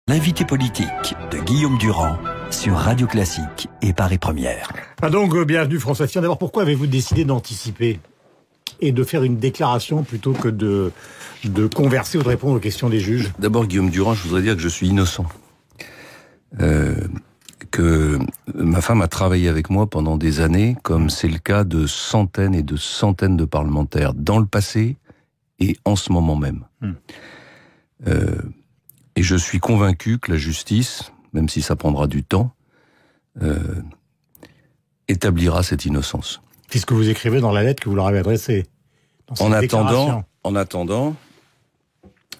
L'invité politique de Guillaume Durand sur Radio Classique et Paris Première. Donc, bienvenue François Fillon. D'abord, pourquoi avez-vous décidé d'anticiper et de faire une déclaration plutôt que de converser ou de répondre aux questions des juges? D'abord, Guillaume Durand, je voudrais dire que je suis innocent. Que ma femme a travaillé avec moi pendant des années, comme c'est le cas de centaines et de centaines de parlementaires dans le passé et en ce moment même. Et je suis convaincu que la justice, même si ça prendra du temps, établira cette innocence. C'est ce que vous écrivez dans la lettre que vous leur avez adressée. En attendant,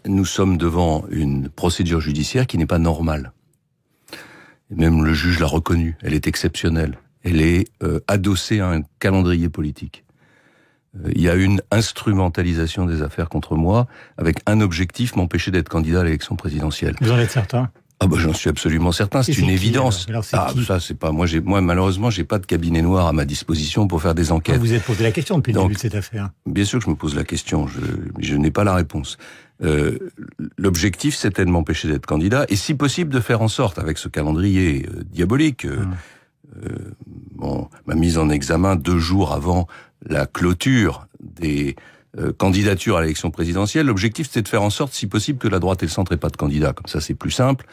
nous sommes devant une procédure judiciaire qui n'est pas normale. Et même le juge l'a reconnue. Elle est exceptionnelle. Elle est adossée à un calendrier politique. Il y a une instrumentalisation des affaires contre moi avec un objectif, m'empêcher d'être candidat à l'élection présidentielle. Vous en êtes certain? J'en suis absolument certain, c'est une évidence. Alors ça c'est pas moi malheureusement j'ai pas de cabinet noir à ma disposition pour faire des enquêtes. Vous vous êtes posé la question depuis le début de cette affaire. Bien sûr que je me pose la question, je n'ai pas la réponse. L'objectif c'était de m'empêcher d'être candidat et si possible de faire en sorte avec ce calendrier diabolique ma mise en examen 2 jours avant la clôture des candidature à l'élection présidentielle, l'objectif c'est de faire en sorte, si possible, que la droite et le centre n'aient pas de candidat. Comme ça, c'est plus simple.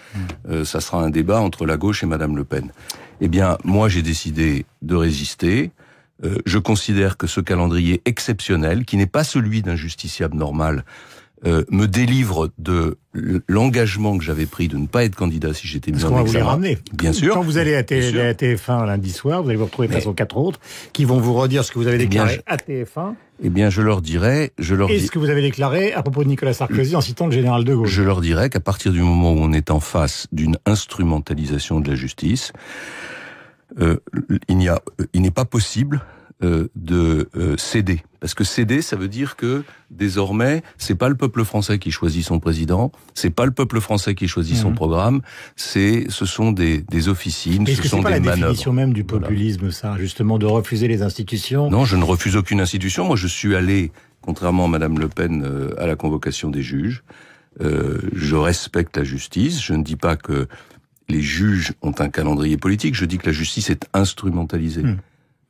Ça sera un débat entre la gauche et Madame Le Pen. Eh bien, moi, j'ai décidé de résister. Je considère que ce calendrier exceptionnel, qui n'est pas celui d'un justiciable normal, me délivre de l'engagement que j'avais pris de ne pas être candidat si j'étais mis en examen. Vous les ramener. Bien sûr. Quand vous allez à TF1 lundi soir, vous allez vous retrouver face aux 4 autres qui vont vous redire ce que vous avez déclaré à TF1. Eh bien, je leur dirai... Et ce que vous avez déclaré à propos de Nicolas Sarkozy en citant le général de Gaulle. Je leur dirai qu'à partir du moment où on est en face d'une instrumentalisation de la justice, il n'est pas possible de céder. Parce que céder, ça veut dire que désormais, c'est pas le peuple français qui choisit son président, c'est pas le peuple français qui choisit son programme, ce sont des officines, ce sont des manœuvres. Est-ce que c'est pas la définition même du populisme, ça, justement, de refuser les institutions? Non, je ne refuse aucune institution. Moi, je suis allé, contrairement à Madame Le Pen, à la convocation des juges. Je respecte la justice. Je ne dis pas que les juges ont un calendrier politique. Je dis que la justice est instrumentalisée.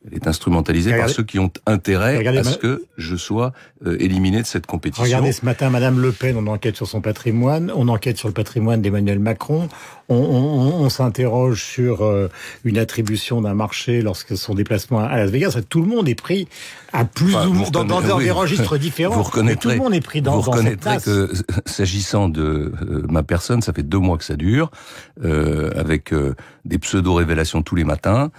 Elle est instrumentalisée par ceux qui ont intérêt à ce que je sois éliminé de cette compétition. Regardez ce matin, Madame Le Pen, on enquête sur son patrimoine, on enquête sur le patrimoine d'Emmanuel Macron, on s'interroge sur une attribution d'un marché lorsque son déplacement à Las Vegas. Tout le monde est pris à plus ou moins dans des registres différents. Vous reconnaîtrez, tout le monde est pris dans cette tasse. Que s'agissant de ma personne, ça fait 2 mois que ça dure, avec des pseudo-révélations tous les matins.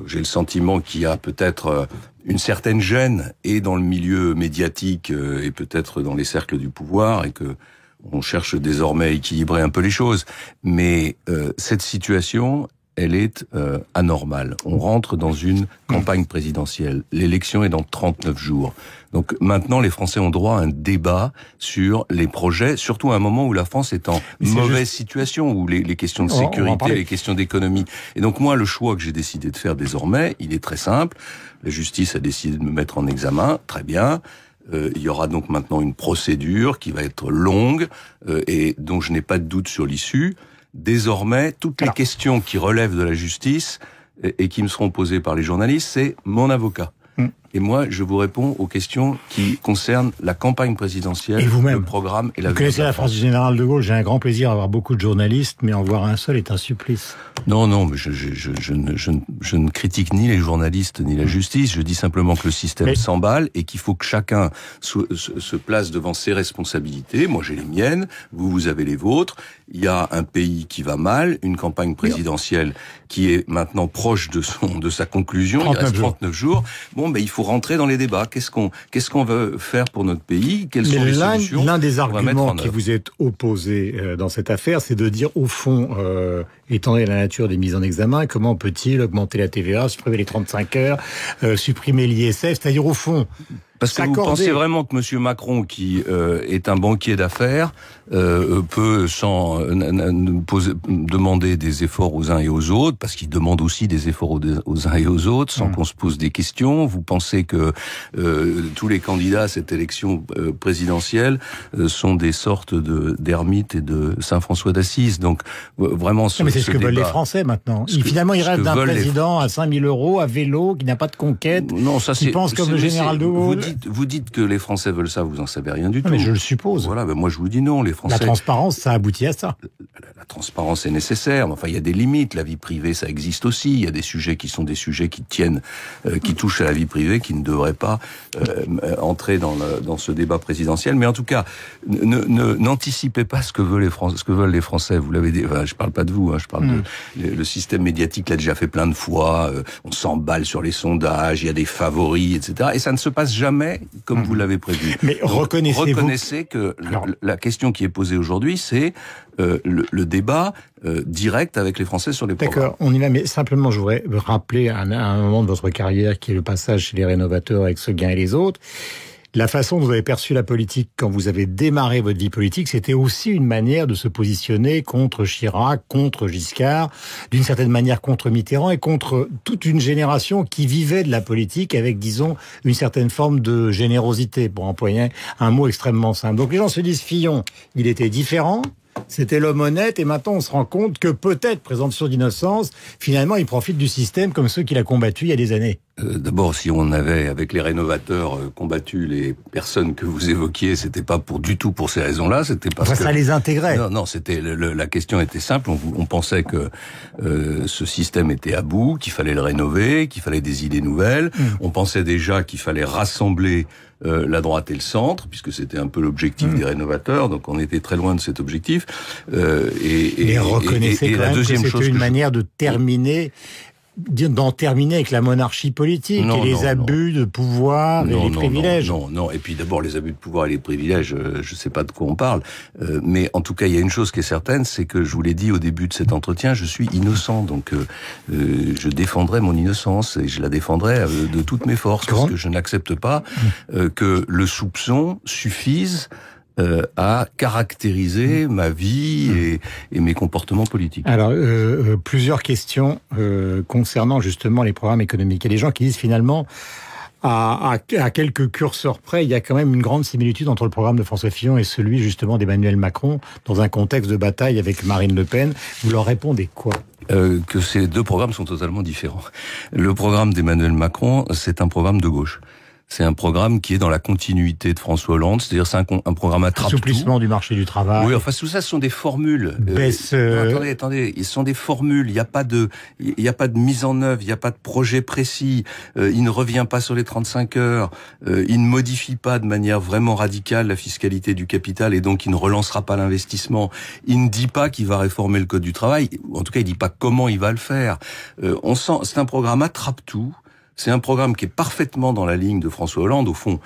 J'ai le sentiment qu'il y a peut-être une certaine gêne et dans le milieu médiatique et peut-être dans les cercles du pouvoir et que on cherche désormais à équilibrer un peu les choses. Mais cette situation, elle est anormale. On rentre dans une campagne présidentielle. L'élection est dans 39 jours. Donc maintenant, les Français ont droit à un débat sur les projets, surtout à un moment où la France est en mauvaise situation, où les questions de sécurité, les questions d'économie. Et donc moi, le choix que j'ai décidé de faire désormais, il est très simple. La justice a décidé de me mettre en examen, très bien. Il y aura donc maintenant une procédure qui va être longue et dont je n'ai pas de doute sur l'issue. Désormais, toutes les questions qui relèvent de la justice et qui me seront posées par les journalistes, c'est mon avocat. Et moi, je vous réponds aux questions qui concernent la campagne présidentielle, le programme et la vie. Vous connaissez la phrase du général de Gaulle, j'ai un grand plaisir à avoir beaucoup de journalistes, mais en voir un seul est un supplice. Non, mais je ne critique ni les journalistes ni la justice. Je dis simplement que le système s'emballe et qu'il faut que chacun se place devant ses responsabilités. Moi, j'ai les miennes, vous avez les vôtres. Il y a un pays qui va mal, une campagne présidentielle qui est maintenant proche de sa conclusion. Il reste 39 jours. Bon, il faut rentrer dans les débats. Qu'est-ce qu'on veut faire pour notre pays? Quelles sont les solutions? L'un des arguments qui vous est opposé dans cette affaire, c'est de dire, au fond, étant donné la nature des mises en examen, comment peut-il augmenter la TVA, supprimer les 35 heures, supprimer l'ISF? C'est-à-dire, au fond, Parce que vous pensez vraiment que M. Macron, qui est un banquier d'affaires, peut sans demander des efforts aux uns et aux autres, parce qu'il demande aussi des efforts aux uns et aux autres, sans qu'on se pose des questions. Vous pensez que tous les candidats à cette élection présidentielle sont des sortes d'ermites et de Saint François d'Assise. Donc vraiment, mais c'est ce que veulent les Français maintenant. Finalement, ils rêvent d'un président à 5 000 € à vélo, qui n'a pas de conquête, qui pense comme le général de Gaulle. Vous dites que les Français veulent ça, vous en savez rien du tout. Mais je le suppose. Voilà, moi je vous dis non, les Français. La transparence, ça aboutit à ça. La transparence est nécessaire, mais enfin il y a des limites. La vie privée, ça existe aussi. Il y a des sujets qui sont des sujets qui tiennent, qui touchent à la vie privée, qui ne devraient pas entrer dans ce débat présidentiel. Mais en tout cas, n'anticipez pas ce que veulent les Français. Vous l'avez dit. Enfin, je parle pas de vous. Je parle le système médiatique l'a déjà fait plein de fois. On s'emballe sur les sondages. Il y a des favoris, etc. Et ça ne se passe jamais comme vous l'avez prévu. Mais reconnaissez que la question qui est posée aujourd'hui, c'est le débat direct avec les Français sur les programmes. D'accord, on y va, mais simplement je voudrais rappeler à un moment de votre carrière qui est le passage chez les Rénovateurs avec Seguin et les autres. La façon dont vous avez perçu la politique quand vous avez démarré votre vie politique, c'était aussi une manière de se positionner contre Chirac, contre Giscard, d'une certaine manière contre Mitterrand et contre toute une génération qui vivait de la politique avec, disons, une certaine forme de générosité, pour employer un mot extrêmement simple. Donc les gens se disent, Fillon, il était différent, c'était l'homme honnête, et maintenant on se rend compte que peut-être, présomption d'innocence, finalement il profite du système comme ceux qu'il a combattu il y a des années. D'abord, si on avait, avec les Rénovateurs, combattu les personnes que vous évoquiez, c'était pas du tout pour ces raisons-là, c'était parce que... ça les intégrait. Non, c'était, la question était simple, on pensait que ce système était à bout, qu'il fallait le rénover, qu'il fallait des idées nouvelles, on pensait déjà qu'il fallait rassembler la droite et le centre, puisque c'était un peu l'objectif des Rénovateurs, donc on était très loin de cet objectif. Et reconnaissez quand même que c'était une manière de terminer... d'en terminer avec la monarchie politique et les abus de pouvoir et les privilèges. Non. Et puis d'abord, les abus de pouvoir et les privilèges, je sais pas de quoi on parle. Mais en tout cas, il y a une chose qui est certaine, c'est que je vous l'ai dit au début de cet entretien, je suis innocent. Donc, je défendrai mon innocence et je la défendrai de toutes mes forces. Parce que je n'accepte pas que le soupçon suffise à caractériser ma vie et mes comportements politiques. Alors, plusieurs questions concernant justement les programmes économiques. Il y a des gens qui disent finalement, à quelques curseurs près, il y a quand même une grande similitude entre le programme de François Fillon et celui justement d'Emmanuel Macron dans un contexte de bataille avec Marine Le Pen. Vous leur répondez quoi ? Que ces deux programmes sont totalement différents. Le programme d'Emmanuel Macron, c'est un programme de gauche. C'est un programme qui est dans la continuité de François Hollande, c'est-à-dire c'est un programme à trappe-tout. Assouplissement du marché du travail. Oui, enfin tout ça, ce sont des formules. Attendez, ils sont des formules. Il n'y a pas de mise en œuvre, il n'y a pas de projet précis. Il ne revient pas sur les 35 heures. Il ne modifie pas de manière vraiment radicale la fiscalité du capital et donc il ne relancera pas l'investissement. Il ne dit pas qu'il va réformer le code du travail. En tout cas, il ne dit pas comment il va le faire. C'est un programme à trappe-tout. C'est un programme qui est parfaitement dans la ligne de François Hollande. Au fond,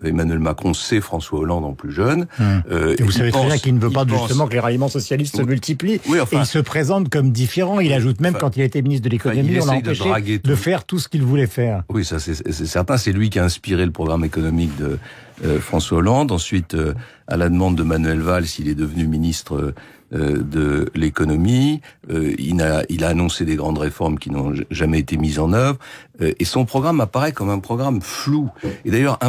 Emmanuel Macron, c'est François Hollande en plus jeune. Et vous savez très bien qu'il ne veut pas justement que les ralliements socialistes se multiplient. Oui, enfin, et il se présente comme différent. Il ajoute même quand il a été ministre de l'économie, on l'a empêché de faire tout ce qu'il voulait faire. Oui, ça c'est certain. C'est lui qui a inspiré le programme économique de François Hollande. Ensuite, à la demande de Manuel Valls, il est devenu ministre de l'économie. Il a annoncé des grandes réformes qui n'ont jamais été mises en œuvre. Et son programme apparaît comme un programme flou. Et d'ailleurs,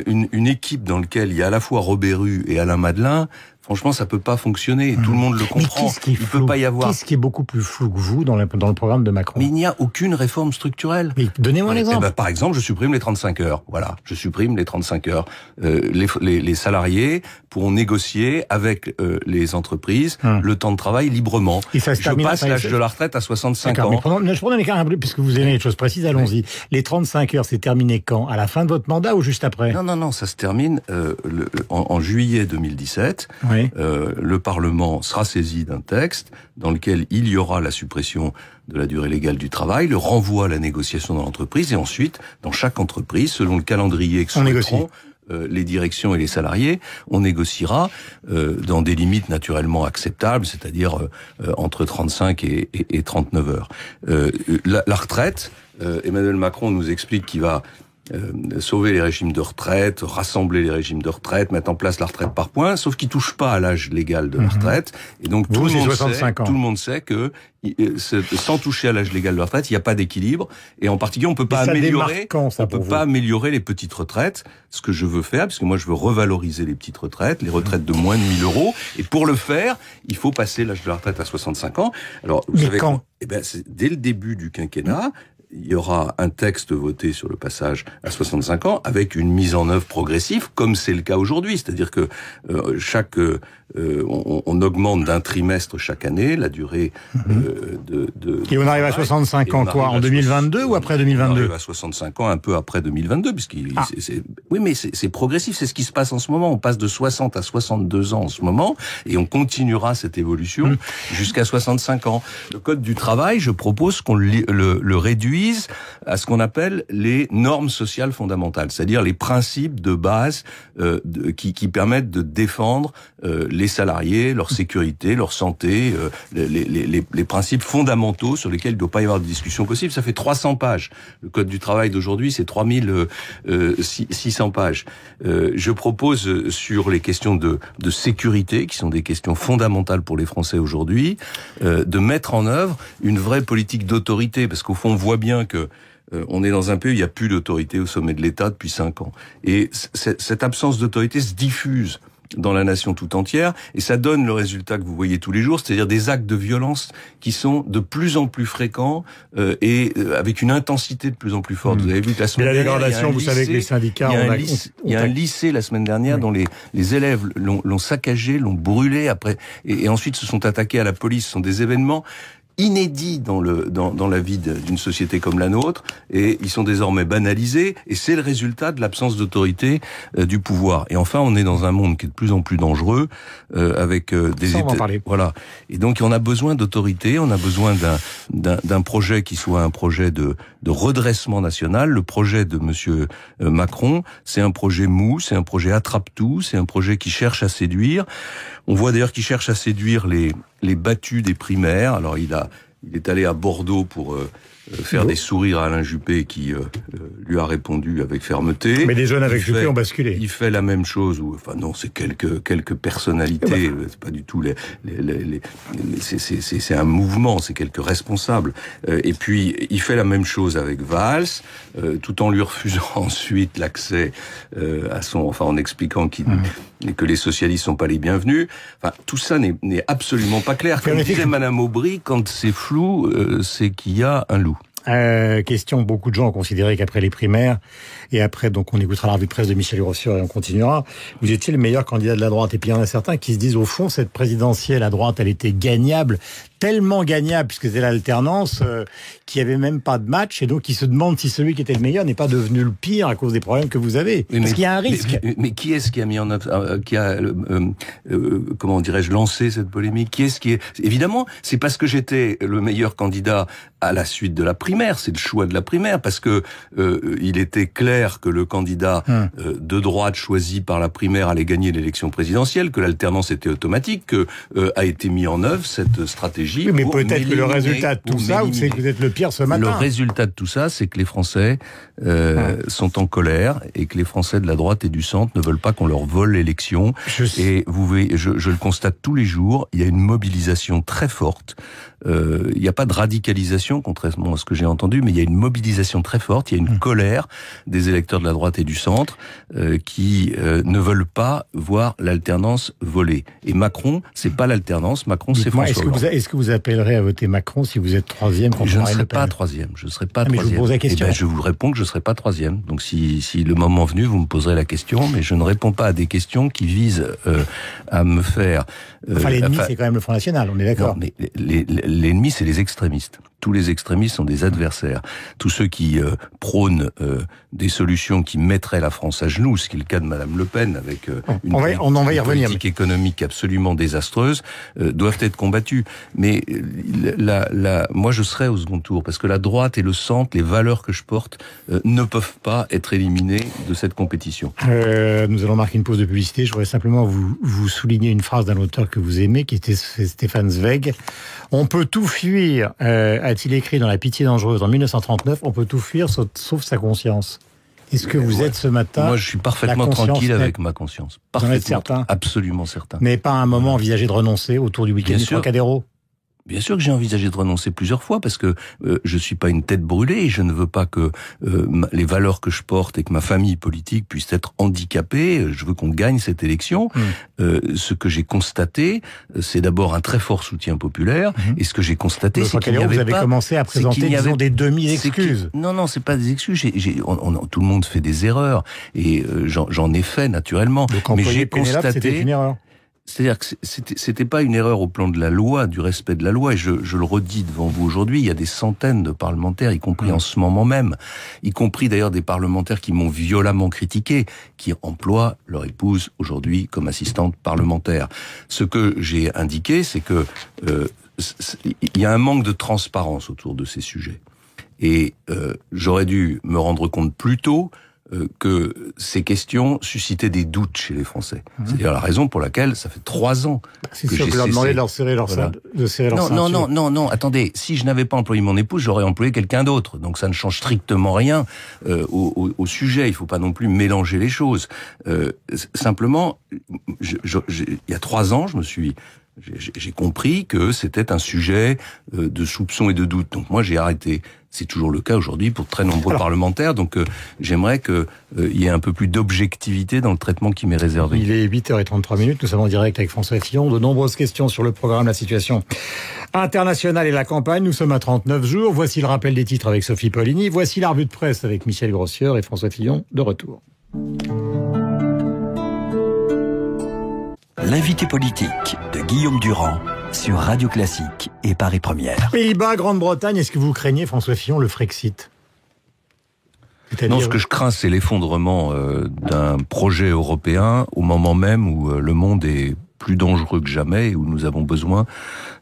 une équipe dans laquelle il y a à la fois Robert Rue et Alain Madelin, franchement, ça peut pas fonctionner. Tout le monde le comprend. Il peut pas y avoir. Qu'est-ce qui est beaucoup plus flou que vous dans le programme de Macron? Mais il n'y a aucune réforme structurelle. Mais donnez-moi un exemple. Par exemple, je supprime les 35 heures. Voilà. Je supprime les 35 heures. Les salariés pourront négocier avec les entreprises le temps de travail librement. Je passe l'âge de la retraite à 65 ans. Mais je prends un cas, puisque vous avez des choses précises, allons-y. Les 35 heures, c'est terminé quand? À la fin de votre mandat ou juste après? Non, ça se termine en juillet 2017. Oui. Le Parlement sera saisi d'un texte dans lequel il y aura la suppression de la durée légale du travail, le renvoi à la négociation dans l'entreprise, et ensuite, dans chaque entreprise, selon le calendrier que souhaiteront les directions et les salariés, on négociera dans des limites naturellement acceptables, c'est-à-dire entre 35 et 39 heures. La retraite, Emmanuel Macron nous explique qu'il va sauver les régimes de retraite, rassembler les régimes de retraite, mettre en place la retraite par points, sauf qu'ils touchent pas à l'âge légal de la retraite. Et donc tout le monde sait que sans toucher à l'âge légal de la retraite, il n'y a pas d'équilibre. Et en particulier, on peut pas améliorer les petites retraites. Ce que je veux faire, parce que moi je veux revaloriser les petites retraites, les retraites de moins de 1 000 €. Et pour le faire, il faut passer l'âge de la retraite à 65 ans. Alors, vous savez quand? C'est dès le début du quinquennat. Il y aura un texte voté sur le passage à 65 ans avec une mise en œuvre progressive, comme c'est le cas aujourd'hui. C'est-à-dire que on augmente d'un trimestre chaque année la durée Et on arrive à 65 ans quoi, en 2022 ou après 2022? On arrive à 65 ans un peu après 2022, oui, mais c'est progressif, c'est ce qui se passe en ce moment. On passe de 60 à 62 ans en ce moment, et on continuera cette évolution jusqu'à 65 ans. Le Code du travail, je propose qu'on le réduise à ce qu'on appelle les normes sociales fondamentales, c'est-à-dire les principes de base qui permettent de défendre les salariés, leur sécurité, leur santé, les principes fondamentaux sur lesquels il ne doit pas y avoir de discussion possible. Ça fait 300 pages. Le Code du travail d'aujourd'hui, c'est 3600 pages. Je propose sur les questions de sécurité, qui sont des questions fondamentales pour les Français aujourd'hui, de mettre en œuvre une vraie politique d'autorité, parce qu'au fond, on voit bien que on est dans un pays où il n'y a plus d'autorité au sommet de l'État depuis 5 ans. Et cette absence d'autorité se diffuse dans la nation tout entière, et ça donne le résultat que vous voyez tous les jours, c'est-à-dire des actes de violence qui sont de plus en plus fréquents et avec une intensité de plus en plus forte. Vous avez vu que la semaine dernière, vous savez que les syndicats il y a un lycée la semaine dernière dont les élèves l'ont saccagé, l'ont brûlé après, et ensuite se sont attaqués à la police. Ce sont des événements inédits dans la vie d'une société comme la nôtre, et ils sont désormais banalisés, et c'est le résultat de l'absence d'autorité du pouvoir. Et enfin, on est dans un monde qui est de plus en plus dangereux, avec des voilà. Et donc, on a besoin d'autorité, on a besoin d'un projet qui soit un projet de redressement national. Le projet de monsieur Macron, c'est un projet mou, c'est un projet attrape-tout, c'est un projet qui cherche à séduire. On voit d'ailleurs qu'il cherche à séduire les battus des primaires. Alors il est allé à Bordeaux pour faire des sourires à Alain Juppé, qui lui a répondu avec fermeté. Mais les jeunes avec Juppé ont basculé. Il fait la même chose, non, c'est quelques personnalités, c'est pas du tout c'est un mouvement, c'est quelques responsables. Et puis il fait la même chose avec Valls, tout en lui refusant ensuite l'accès en expliquant que les socialistes sont pas les bienvenus. Enfin, tout ça n'est absolument pas clair. Comme disait Madame Aubry, quand c'est flou, c'est qu'il y a un loup. Question, beaucoup de gens ont considéré qu'après les primaires, et après, donc, on écoutera la revue de presse de Michel Rossier et on continuera, vous étiez le meilleur candidat de la droite. Et puis, il y en a certains qui se disent, au fond, cette présidentielle à droite, elle était gagnable, tellement gagnable, puisque c'était l'alternance, qu'il n'y avait même pas de match, et donc, ils se demandent si celui qui était le meilleur n'est pas devenu le pire à cause des problèmes que vous avez. Parce qu'il y a un risque. Mais qui est-ce qui a mis en œuvre, comment dirais-je, lancé cette polémique? Évidemment, c'est parce que j'étais le meilleur candidat à la suite de la primaire, c'est le choix de la primaire, parce que il était clair que le candidat de droite choisi par la primaire allait gagner l'élection présidentielle, que l'alternance était automatique, que a été mis en œuvre cette stratégie. Oui, mais peut-être que le résultat de tout ça, c'est que vous êtes le pire ce matin. Le résultat de tout ça, c'est que les Français sont en colère, et que les Français de la droite et du centre ne veulent pas qu'on leur vole l'élection. Et vous voyez, je le constate tous les jours, il y a une mobilisation très forte. Il n'y a pas de radicalisation, contrairement à ce que j'ai entendu, mais il y a une mobilisation très forte, il y a une colère des électeurs de la droite et du centre qui ne veulent pas voir l'alternance voler. Et Macron, c'est pas l'alternance, Macron, c'est François Hollande. Est-ce que vous appellerez à voter Macron si vous êtes troisième contre Marine Le Pen? Je ne serai pas troisième. Je serai pas troisième. Mais je vous pose la question. Je vous réponds que je ne serai pas troisième. Donc si le moment venu, vous me poserez la question, mais je ne réponds pas à des questions qui visent à me faire... l'ennemi, c'est quand même le Front National, on est d'accord. Non, mais l'ennemi, c'est les extrémistes. Tous les extrémistes sont des adversaires. Tous ceux qui prônent des solutions qui mettraient la France à genoux, ce qui est le cas de Madame Le Pen, avec une politique économique absolument désastreuse, doivent être combattus. Mais moi, je serai au second tour, parce que la droite et le centre, les valeurs que je porte, ne peuvent pas être éliminées de cette compétition. Nous allons marquer une pause de publicité. Je voudrais simplement vous souligner une phrase d'un auteur que vous aimez, qui était Stefan Zweig. On peut tout fuir, a-t-il écrit dans La Pitié dangereuse en 1939, on peut tout fuir sauf sa conscience. Est-ce que vous êtes ce matin... Moi, je suis parfaitement tranquille avec ma conscience. Parfaitement. Vous en êtes certain ? Absolument certain. Mais pas à un moment envisagé de renoncer autour du week-end du Trocadéro ? Bien sûr que j'ai envisagé de renoncer plusieurs fois parce que je suis pas une tête brûlée et je ne veux pas que les valeurs que je porte et que ma famille politique puissent être handicapées. Je veux qu'on gagne cette élection. Ce que j'ai constaté, c'est d'abord un très fort soutien populaire et ce que j'ai constaté, c'est qu'il n'y avait pas... Vous avez commencé à présenter, disons, des demi-excuses. Non, c'est pas des excuses. Tout le monde fait des erreurs et j'en ai fait naturellement. Mais j'ai constaté... C'était une erreur. C'est-à-dire que c'était pas une erreur au plan de la loi, du respect de la loi, et je le redis devant vous aujourd'hui, il y a des centaines de parlementaires, y compris en ce moment même, y compris d'ailleurs des parlementaires qui m'ont violemment critiqué, qui emploient leur épouse aujourd'hui comme assistante parlementaire. Ce que j'ai indiqué, c'est que il y a un manque de transparence autour de ces sujets. Et j'aurais dû me rendre compte plus tôt que ces questions suscitaient des doutes chez les Français. C'est-à-dire la raison pour laquelle ça fait 3 ans que j'ai cessé... leur demander de serrer leur ceinture. Non, attendez, si je n'avais pas employé mon épouse, j'aurais employé quelqu'un d'autre. Donc ça ne change strictement rien au sujet. Il faut pas non plus mélanger les choses. Simplement, il y a 3 ans, j'ai compris que c'était un sujet de soupçon et de doute. Donc moi, j'ai arrêté. C'est toujours le cas aujourd'hui pour très nombreux parlementaires. Donc j'aimerais qu'il y ait un peu plus d'objectivité dans le traitement qui m'est réservé. Il est 8h33. Nous sommes en direct avec François Fillon. De nombreuses questions sur le programme, la situation internationale et la campagne. Nous sommes à 39 jours. Voici le rappel des titres avec Sophie Poligny. Voici la revue de presse avec Michel Grossieur et François Fillon de retour. L'invité politique de Guillaume Durand sur Radio Classique et Paris Première. Pays-Bas, Grande-Bretagne, est-ce que vous craignez, François Fillon, le Frexit ? Non, ce que je crains, c'est l'effondrement d'un projet européen au moment même où le monde est plus dangereux que jamais et où nous avons besoin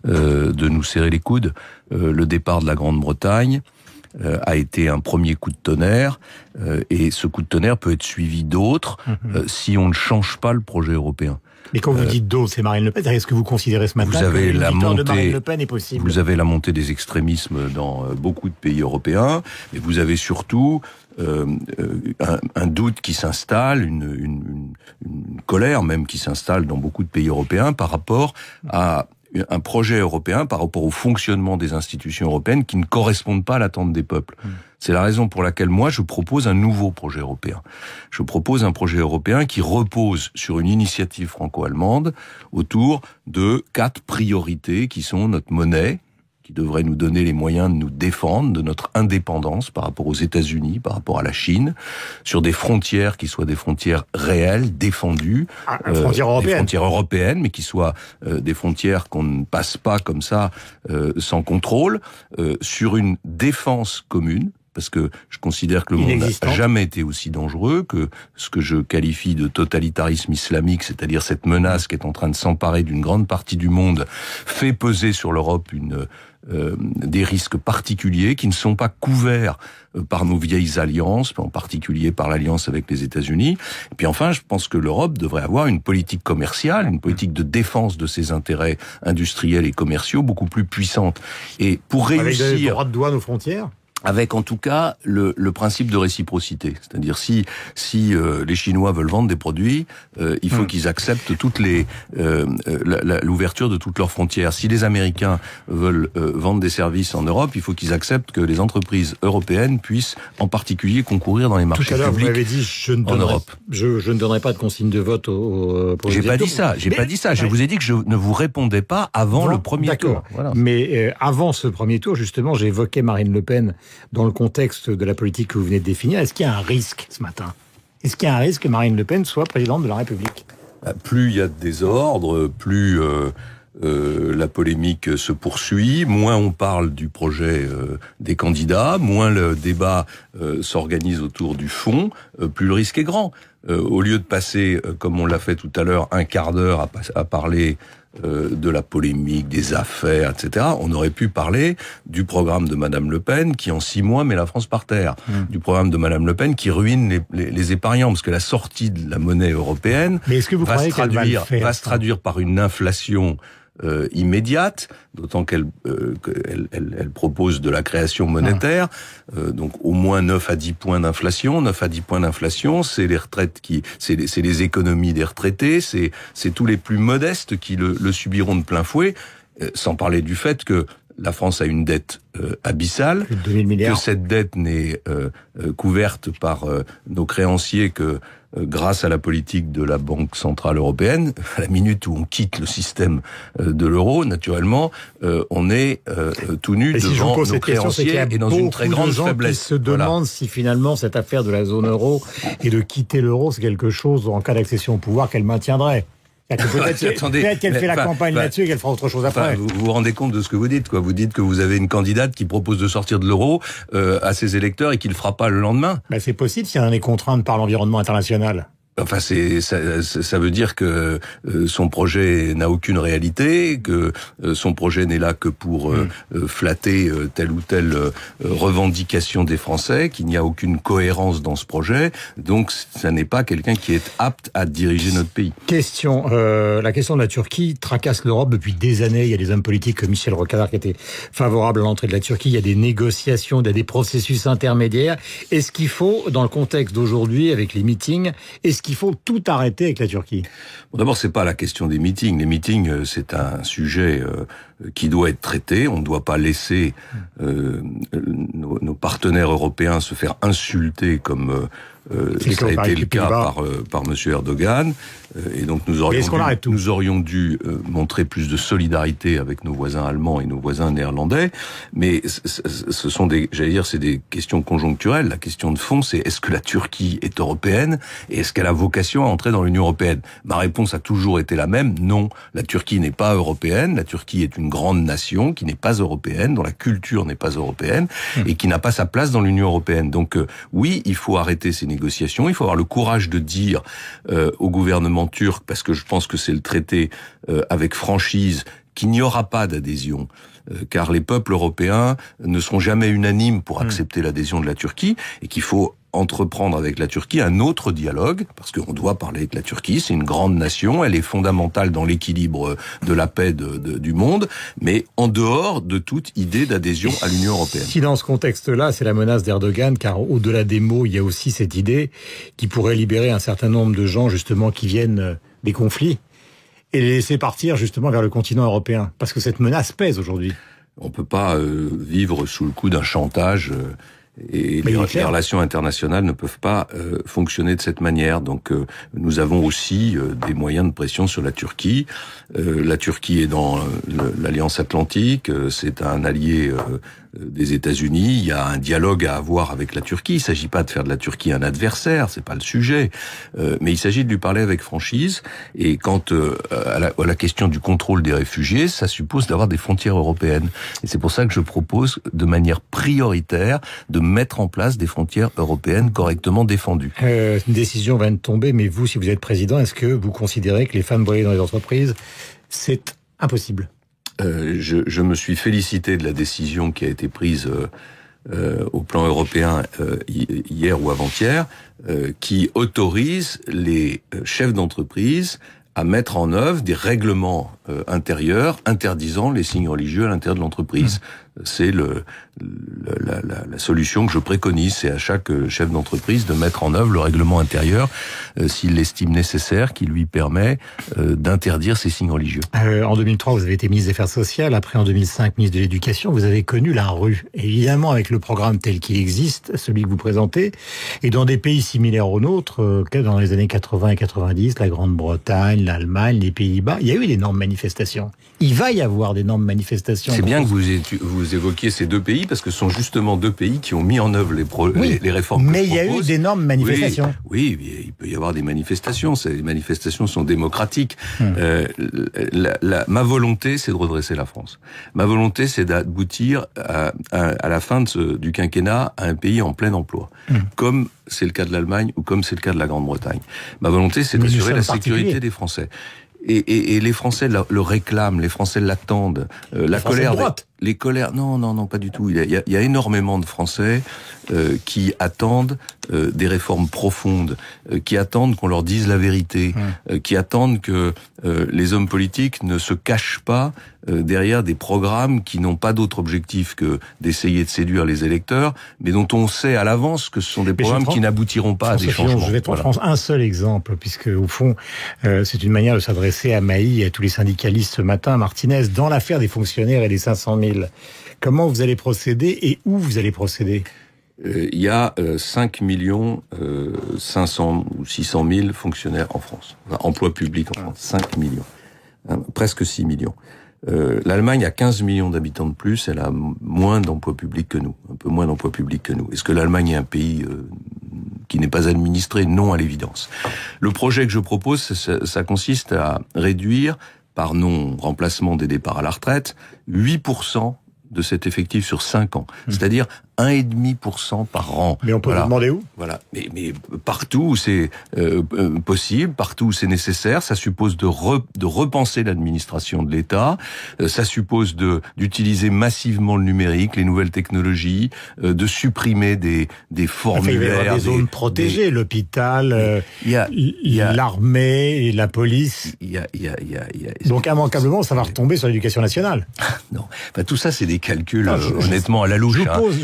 de nous serrer les coudes. Le départ de la Grande-Bretagne a été un premier coup de tonnerre et ce coup de tonnerre peut être suivi d'autres si on ne change pas le projet européen. Mais quand vous dites d'autres, c'est Marine Le Pen. Est-ce que vous considérez ce matin que la victoire de Marine Le Pen est possible ? Vous avez la montée des extrémismes dans beaucoup de pays européens, et vous avez surtout un doute qui s'installe, une colère même qui s'installe dans beaucoup de pays européens par rapport à un projet européen, par rapport au fonctionnement des institutions européennes qui ne correspondent pas à l'attente des peuples. C'est la raison pour laquelle moi je propose un nouveau projet européen. Je propose un projet européen qui repose sur une initiative franco-allemande autour de 4 priorités qui sont notre monnaie, qui devrait nous donner les moyens de nous défendre, de notre indépendance par rapport aux États-Unis, par rapport à la Chine, sur des frontières qui soient des frontières réelles, défendues, des frontières européennes, mais qui soient des frontières qu'on ne passe pas comme ça sans contrôle, sur une défense commune, parce que je considère que le monde n'a jamais été aussi dangereux que ce que je qualifie de totalitarisme islamique, c'est-à-dire cette menace qui est en train de s'emparer d'une grande partie du monde, fait peser sur l'Europe des risques particuliers qui ne sont pas couverts par nos vieilles alliances, en particulier par l'alliance avec les États-Unis. Et puis enfin, je pense que l'Europe devrait avoir une politique commerciale, une politique de défense de ses intérêts industriels et commerciaux beaucoup plus puissante. Et pour réussir... Avec des droits de douane aux frontières ? Avec en tout cas le principe de réciprocité, c'est-à-dire si les Chinois veulent vendre des produits, il faut qu'ils acceptent l'ouverture de toutes leurs frontières. Si les Américains veulent vendre des services en Europe, il faut qu'ils acceptent que les entreprises européennes puissent en particulier concourir dans les marchés publics. Tout à l'heure, vous m'avez dit je ne donnerai pas de consigne de vote pour J'ai pas dit ça. Je vous ai dit que je ne vous répondais pas avant le premier tour. Voilà. Mais avant ce premier tour, justement, j'ai évoqué Marine Le Pen dans le contexte de la politique que vous venez de définir. Est-ce qu'il y a un risque ce matin ? Est-ce qu'il y a un risque que Marine Le Pen soit présidente de la République ? Plus il y a de désordre, plus la polémique se poursuit, moins on parle du projet des candidats, moins le débat s'organise autour du fond, plus le risque est grand. Au lieu de passer, comme on l'a fait tout à l'heure, un quart d'heure à parler de la polémique, des affaires, etc. On aurait pu parler du programme de Madame Le Pen qui, en 6 mois, met la France par terre. Du programme de Madame Le Pen qui ruine les épargnants, parce que la sortie de la monnaie européenne va se traduire par une inflation immédiate, d'autant qu'elle propose de la création monétaire, donc au moins 9 à 10 points d'inflation. 9 à 10 points d'inflation, c'est les retraites c'est les économies des retraités, c'est tous les plus modestes qui le subiront de plein fouet, sans parler du fait que la France a une dette abyssale, plus de 2000 milliards. Que cette dette n'est couverte par nos créanciers que grâce à la politique de la Banque Centrale Européenne. À la minute où on quitte le système de l'euro, naturellement, on est tout nu devant nos créanciers et dans une très grande faiblesse. Qui se demandent si finalement cette affaire de la zone euro et de quitter l'euro, c'est quelque chose, en cas d'accession au pouvoir, qu'elle maintiendrait. Peut-être qu'elle fait la campagne là-dessus et qu'elle fera autre chose après. Vous vous rendez compte de ce que vous dites, quoi. Vous dites que vous avez une candidate qui propose de sortir de l'euro à ses électeurs et qui le fera pas le lendemain. C'est possible si on est contrainte par l'environnement international. Enfin, ça veut dire que son projet n'a aucune réalité, que son projet n'est là que pour flatter telle ou telle revendication des Français, qu'il n'y a aucune cohérence dans ce projet. Donc, ça n'est pas quelqu'un qui est apte à diriger notre pays. La question de la Turquie tracasse l'Europe depuis des années. Il y a des hommes politiques comme Michel Rocard qui étaient favorables à l'entrée de la Turquie. Il y a des négociations, il y a des processus intermédiaires. Est-ce qu'il faut, dans le contexte d'aujourd'hui, avec les meetings, qu'il faut tout arrêter avec la Turquie? Bon, d'abord, c'est pas la question des meetings. Les meetings, c'est un sujet qui doit être traité. On ne doit pas laisser nos partenaires européens se faire insulter comme ça a été le cas par Monsieur Erdogan. Et donc nous aurions dû montrer plus de solidarité avec nos voisins allemands et nos voisins néerlandais. Mais ce sont c'est des questions conjoncturelles. La question de fond, c'est est-ce que la Turquie est européenne et est-ce qu'elle a vocation à entrer dans l'Union européenne? Ma réponse a toujours été la même. Non, la Turquie n'est pas européenne. La Turquie est une grande nation qui n'est pas européenne, dont la culture n'est pas européenne et qui n'a pas sa place dans l'Union européenne. Donc oui, il faut arrêter ces négociations. Il faut avoir le courage de dire au gouvernement turc, parce que je pense que c'est le traité avec franchise, qu'il n'y aura pas d'adhésion, car les peuples européens ne seront jamais unanimes pour accepter l'adhésion de la Turquie, et qu'il faut entreprendre avec la Turquie un autre dialogue, parce qu'on doit parler avec la Turquie, c'est une grande nation, elle est fondamentale dans l'équilibre de la paix du monde, mais en dehors de toute idée d'adhésion à l'Union européenne. Si dans ce contexte-là, c'est la menace d'Erdogan, car au-delà des mots, il y a aussi cette idée qui pourrait libérer un certain nombre de gens, justement, qui viennent des conflits, et les laisser partir, justement, vers le continent européen, parce que cette menace pèse aujourd'hui. On peut pas vivre sous le coup d'un chantage et les relations internationales ne peuvent pas fonctionner de cette manière. Donc nous avons aussi des moyens de pression sur la Turquie. La Turquie est dans l'Alliance Atlantique, c'est un allié des États-Unis. Il y a un dialogue à avoir avec la Turquie. Il ne s'agit pas de faire de la Turquie un adversaire, c'est pas le sujet. Mais il s'agit de lui parler avec franchise. Et quant à la question du contrôle des réfugiés, ça suppose d'avoir des frontières européennes. Et c'est pour ça que je propose de manière prioritaire de mettre en place des frontières européennes correctement défendues. Une décision vient de tomber, mais vous, si vous êtes président, est-ce que vous considérez que les femmes brillent dans les entreprises, c'est impossible? Je me suis félicité de la décision qui a été prise au plan européen hier ou avant-hier, qui autorise les chefs d'entreprise à mettre en œuvre des règlements intérieurs interdisant les signes religieux à l'intérieur de l'entreprise. C'est la solution que je préconise, c'est à chaque chef d'entreprise de mettre en œuvre le règlement intérieur s'il l'estime nécessaire, qui lui permet d'interdire ces signes religieux. En 2003, vous avez été ministre des Affaires sociales, après en 2005, ministre de l'Éducation, vous avez connu la rue. Évidemment, avec le programme tel qu'il existe, celui que vous présentez, et dans des pays similaires aux nôtres, dans les années 80 et 90, la Grande-Bretagne, l'Allemagne, les Pays-Bas, il y a eu d'énormes manifestations. Il va y avoir d'énormes manifestations. C'est bien que vous évoquiez ces deux pays, parce que ce sont justement deux pays qui ont mis en œuvre les réformes que je propose. Mais il y a eu d'énormes manifestations. Oui, il peut y avoir des manifestations. Ces manifestations sont démocratiques. Ma volonté, c'est de redresser la France. Ma volonté, c'est d'aboutir à la fin du quinquennat à un pays en plein emploi. Comme c'est le cas de l'Allemagne ou comme c'est le cas de la Grande-Bretagne. Ma volonté, c'est d'assurer la sécurité des Français. Et les Français le réclament, les Français l'attendent. La colère les colères, non, pas du tout. Il y a énormément de Français qui attendent des réformes profondes, qui attendent qu'on leur dise la vérité, qui attendent que les hommes politiques ne se cachent pas derrière des programmes qui n'ont pas d'autre objectif que d'essayer de séduire les électeurs, mais dont on sait à l'avance que ce sont des programmes qui n'aboutiront pas à des changements. Je vais prendre un seul exemple, puisque au fond, c'est une manière de s'adresser à Maï et à tous les syndicalistes ce matin. Martinez, dans l'affaire des fonctionnaires et des 500 000, comment vous allez procéder et où vous allez procéder ? Il y a 5 500 ou 600 000 fonctionnaires en France. Enfin, emploi public en France, 5 millions. Presque 6 millions. L'Allemagne a 15 millions d'habitants de plus, elle a moins d'emplois publics que nous, un peu moins d'emplois publics que nous. Est-ce que l'Allemagne est un pays qui n'est pas administré? Non, à l'évidence. Le projet que je propose, ça consiste à réduire, par non-remplacement des départs à la retraite, 8% de cet effectif sur 5 ans. C'est-à-dire 1,5% par an. Mais on peut vous demander où ? Voilà. Mais partout où c'est possible, partout où c'est nécessaire, ça suppose de repenser l'administration de l'État, ça suppose d'utiliser massivement le numérique, les nouvelles technologies, de supprimer des formulaires. Il va y avoir des zones protégées, l'hôpital, l'armée et la police. Donc immanquablement, ça va retomber sur l'éducation nationale. Non. Enfin, tout ça, c'est des calculs, honnêtement, à la louche.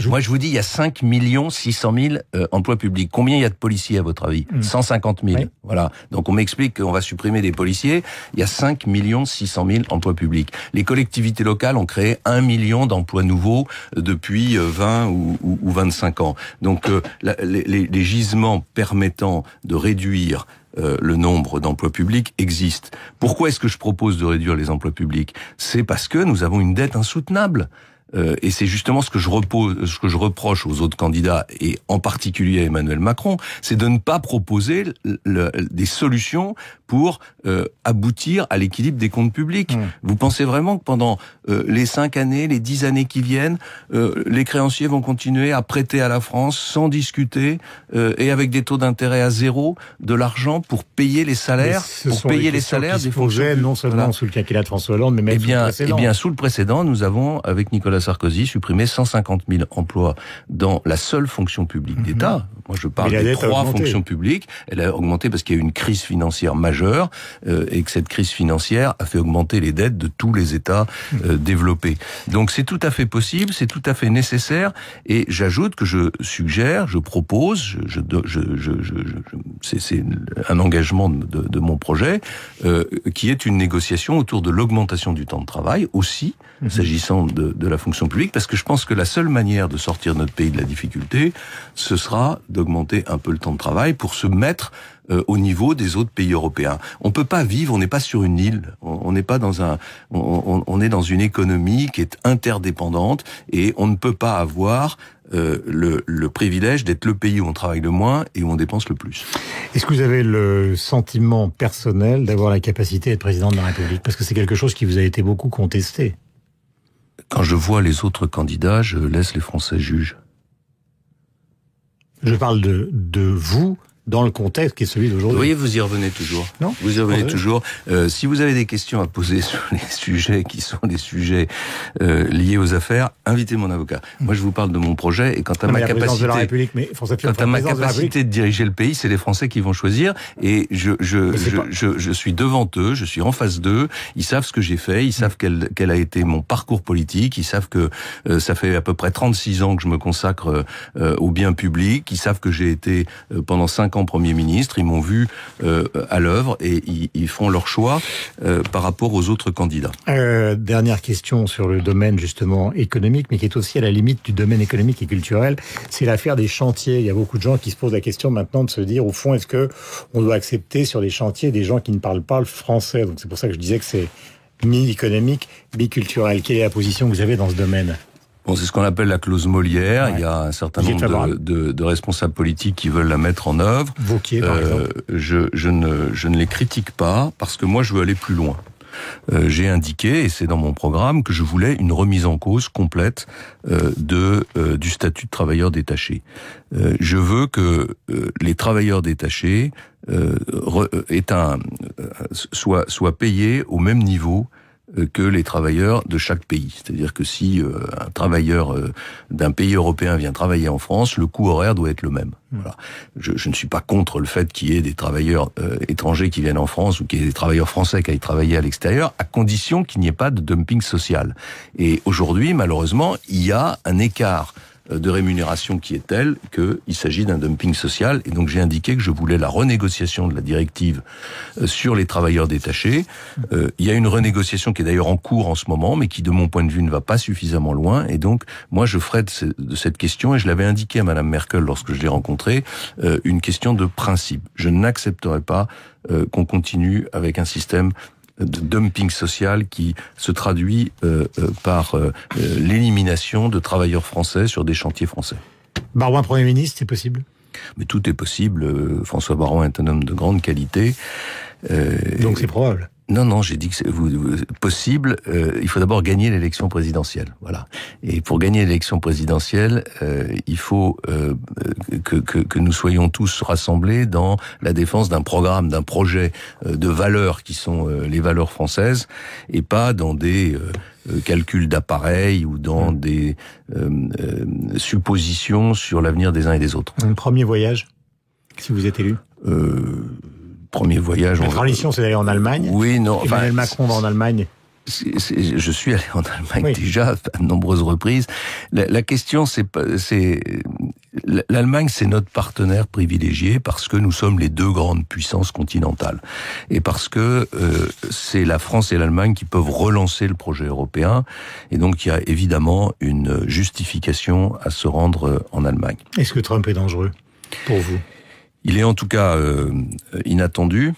Moi, je vous dis, il y a 5 600 000 emplois publics. Combien il y a de policiers, à votre avis ? 150 000. Oui. Voilà. Donc, on m'explique qu'on va supprimer des policiers. Il y a 5 600 000 emplois publics. Les collectivités locales ont créé 1 million d'emplois nouveaux depuis 20 ou 25 ans. Donc, les gisements permettant de réduire le nombre d'emplois publics existe. Pourquoi est-ce que je propose de réduire les emplois publics ? C'est parce que nous avons une dette insoutenable. Et c'est justement ce que je reproche aux autres candidats, et en particulier à Emmanuel Macron, c'est de ne pas proposer des solutions pour aboutir à l'équilibre des comptes publics. Vous pensez vraiment que pendant les 5 années, les 10 années qui viennent, les créanciers vont continuer à prêter à la France sans discuter et avec des taux d'intérêt à zéro de l'argent pour payer les salaires, des fonctionnaires non seulement sous le quinquennat de François Hollande, mais même sous le précédent. Eh bien, sous le précédent, nous avons, avec Nicolas Sarkozy, supprimé 150 000 emplois dans la seule fonction publique d'État. Moi, je parle des 3 fonctions publiques. Elle a augmenté parce qu'il y a eu une crise financière majeure et que cette crise financière a fait augmenter les dettes de tous les États développés. Donc, c'est tout à fait possible, c'est tout à fait nécessaire. Et j'ajoute que je suggère, je propose, c'est un engagement de mon projet, qui est une négociation autour de l'augmentation du temps de travail aussi, s'agissant de la fonction publique, parce que je pense que la seule manière de sortir notre pays de la difficulté, ce sera d'augmenter un peu le temps de travail pour se mettre au niveau des autres pays européens. On peut pas vivre, on n'est pas sur une île, on n'est pas on est dans une économie qui est interdépendante, et on ne peut pas avoir le privilège d'être le pays où on travaille le moins et où on dépense le plus. Est-ce que vous avez le sentiment personnel d'avoir la capacité d'être président de la République ? Parce que c'est quelque chose qui vous a été beaucoup contesté. Quand je vois les autres candidats, je laisse les Français juger. Je parle de vous dans le contexte qui est celui d'aujourd'hui. Vous voyez, vous y revenez toujours. Non ? Vous y revenez toujours. Si vous avez des questions à poser sur les sujets qui sont des sujets liés aux affaires, invitez mon avocat. Moi, je vous parle de mon projet, et quant à ma capacité, de diriger le pays, c'est les Français qui vont choisir. Et je suis devant eux, je suis en face d'eux. Ils savent ce que j'ai fait, ils savent quel a été mon parcours politique, ils savent que ça fait à peu près 36 ans que je me consacre au bien public. Ils savent que j'ai été pendant 5 ans Premier ministre, ils m'ont vu à l'œuvre, et ils font leur choix par rapport aux autres candidats. Dernière question sur le domaine justement économique, mais qui est aussi à la limite du domaine économique et culturel, c'est l'affaire des chantiers. Il y a beaucoup de gens qui se posent la question maintenant de se dire, au fond, est-ce que on doit accepter sur des chantiers des gens qui ne parlent pas le français ? Donc c'est pour ça que je disais que c'est mi-économique, biculturel. Quelle est la position que vous avez dans ce domaine ? Bon, c'est ce qu'on appelle la clause Molière. Ouais. Il y a un certain nombre de responsables politiques qui veulent la mettre en œuvre. Wauquiez, par exemple. Je ne les critique pas, parce que moi, je veux aller plus loin. J'ai indiqué, et c'est dans mon programme, que je voulais une remise en cause complète du statut de travailleur détaché. Je veux que les travailleurs détachés soient payés au même niveau que les travailleurs de chaque pays. C'est-à-dire que si un travailleur d'un pays européen vient travailler en France, le coût horaire doit être le même. Voilà. Je ne suis pas contre le fait qu'il y ait des travailleurs étrangers qui viennent en France ou qu'il y ait des travailleurs français qui aillent travailler à l'extérieur, à condition qu'il n'y ait pas de dumping social. Et aujourd'hui, malheureusement, il y a un écart de rémunération qui est telle qu'il s'agit d'un dumping social. Et donc j'ai indiqué que je voulais la renégociation de la directive sur les travailleurs détachés. Il y a une renégociation qui est d'ailleurs en cours en ce moment, mais qui de mon point de vue ne va pas suffisamment loin. Et donc moi je ferai de cette question, et je l'avais indiqué à Madame Merkel lorsque je l'ai rencontrée, une question de principe. Je n'accepterai pas qu'on continue avec un système de dumping social qui se traduit par l'élimination de travailleurs français sur des chantiers français. Barouin Premier ministre, c'est possible ? Mais tout est possible. François Barouin est un homme de grande qualité. Donc c'est probable. Non, j'ai dit que c'est possible. Il faut d'abord gagner l'élection présidentielle. Voilà. Et pour gagner l'élection présidentielle, il faut que nous soyons tous rassemblés dans la défense d'un programme, d'un projet de valeurs qui sont les valeurs françaises, et pas dans des calculs d'appareil ou dans des suppositions sur l'avenir des uns et des autres. Un premier voyage, si vous êtes élu Premier voyage. La transition, c'est d'aller en Allemagne. Oui, non. Emmanuel Macron va en Allemagne. Je suis allé en Allemagne déjà à de nombreuses reprises. La question, l'Allemagne, c'est notre partenaire privilégié parce que nous sommes les deux grandes puissances continentales et parce que c'est la France et l'Allemagne qui peuvent relancer le projet européen. Et donc, il y a évidemment une justification à se rendre en Allemagne. Est-ce que Trump est dangereux pour vous ? Il est en tout cas inattendu.